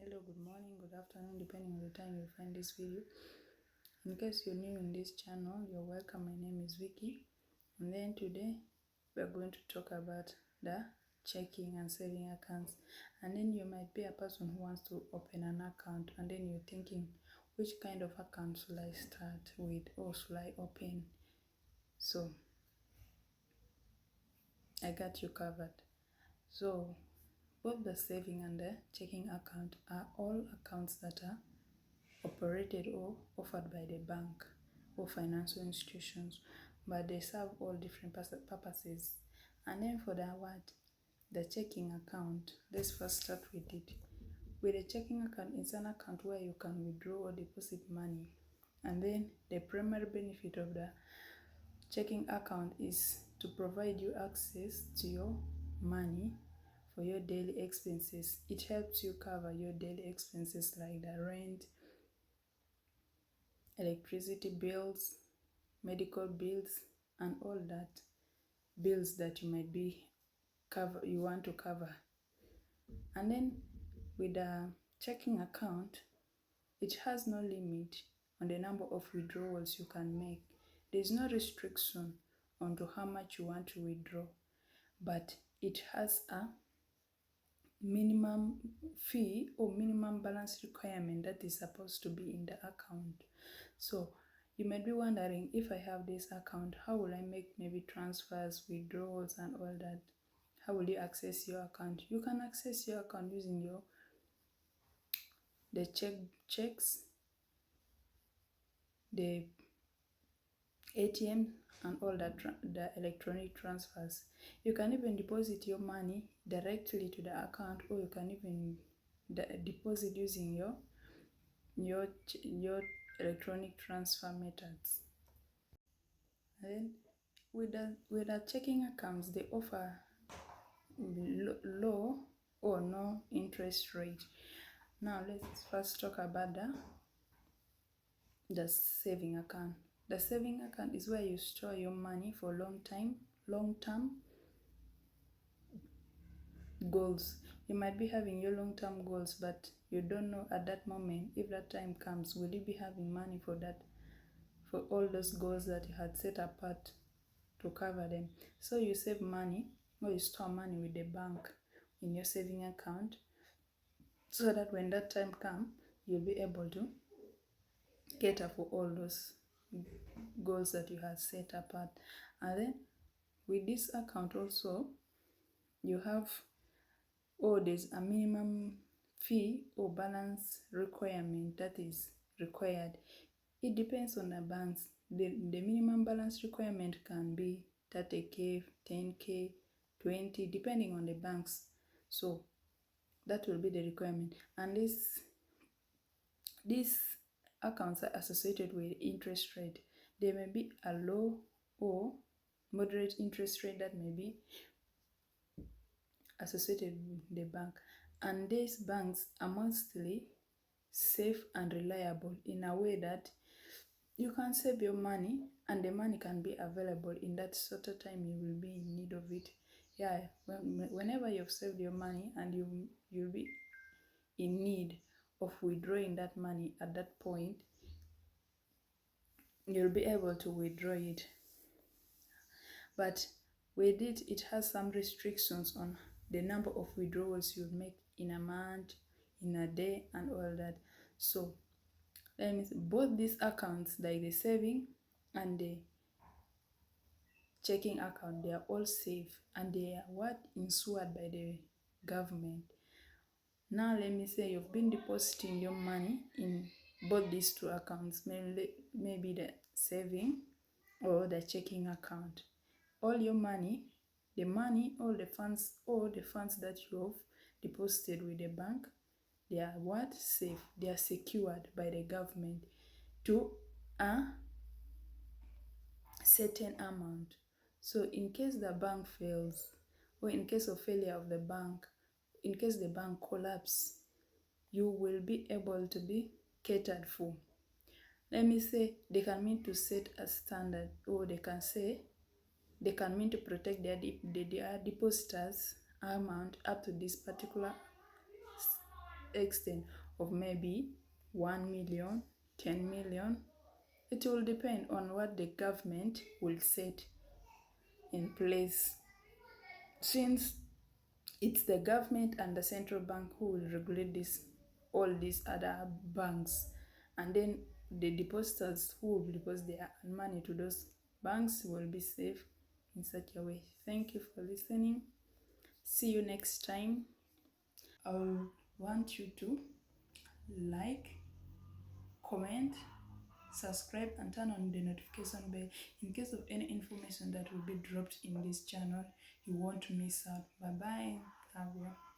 Hello, good morning, good afternoon, depending on the time you find this video. In case you're new in this channel, you're welcome. My name is Vicky, and then today we're going to talk about the checking and saving accounts. And then you might be a person who wants to open an account, and then you're thinking, which kind of account should I start with, or should I open? So I got you covered. So both the saving and the checking account are all accounts that are operated or offered by the bank or financial institutions, but they serve all different purposes. And then for the checking account, let's first start with it. With a checking account, it's an account where you can withdraw or deposit money. And then the primary benefit of the checking account is to provide you access to your money for your daily expenses. It helps you cover your daily expenses like the rent, electricity bills, medical bills, and all that bills that you want to cover. And then with a checking account, it has no limit on the number of withdrawals you can make. There's no restriction onto how much you want to withdraw, but it has a minimum fee or minimum balance requirement that is supposed to be in the account. So you might be wondering, if I have this account, how will I make maybe transfers, withdrawals, and all that? How will you access your account? You can access your account using the checks, the ATM, and all that the electronic transfers. You can even deposit your money directly to the account, or you can even deposit using your electronic transfer methods. And then with the checking accounts, they offer low or no interest rate. Now let's first talk about the saving account. The saving account is where you store your money for long-term goals. You might be having your long-term goals, but you don't know at that moment, if that time comes, will you be having money for all those goals that you had set apart to cover them. So you save money, or you store money with the bank in your saving account, so that when that time comes, you'll be able to cater for all those goals that you have set apart. And then with this account also, there's a minimum fee or balance requirement that is required. It depends on the banks. The minimum balance requirement can be 30K, 10K, 20, depending on the banks. So that will be the requirement. And these accounts are associated with interest rate. There may be a low or moderate interest rate that may be associated with the bank. And these banks are mostly safe and reliable in a way that you can save your money, and the money can be available in that sort of time you will be in need of it. Yeah, whenever you've saved your money and you'll be in need of withdrawing that money at that point, you'll be able to withdraw it. But with it has some restrictions on the number of withdrawals you'll make in a month, in a day, and all that. So that means both these accounts, like the saving and the checking account, they are all safe, and they are insured by the government. Now let me say you've been depositing your money in both these two accounts, maybe the saving or the checking account. All your money, all the funds that you've deposited with the bank, they are safe. They are secured by the government to a certain amount. So in case the bank fails, or in case of failure of the bank, in case the bank collapses, you will be able to be catered for. Let me say, they can mean to set a standard, or they can mean to protect their depositors' amount up to this particular extent of maybe 1 million, 10 million. It will depend on what the government will set in place. Since it's the government and the central bank who will regulate this, all these other banks, and then the depositors who will deposit their money to those banks will be safe in such a way. Thank you for listening. See you next time. I want you to like, comment, subscribe, and turn on the notification bell in case of any information that will be dropped in this channel you won't miss out. Bye bye.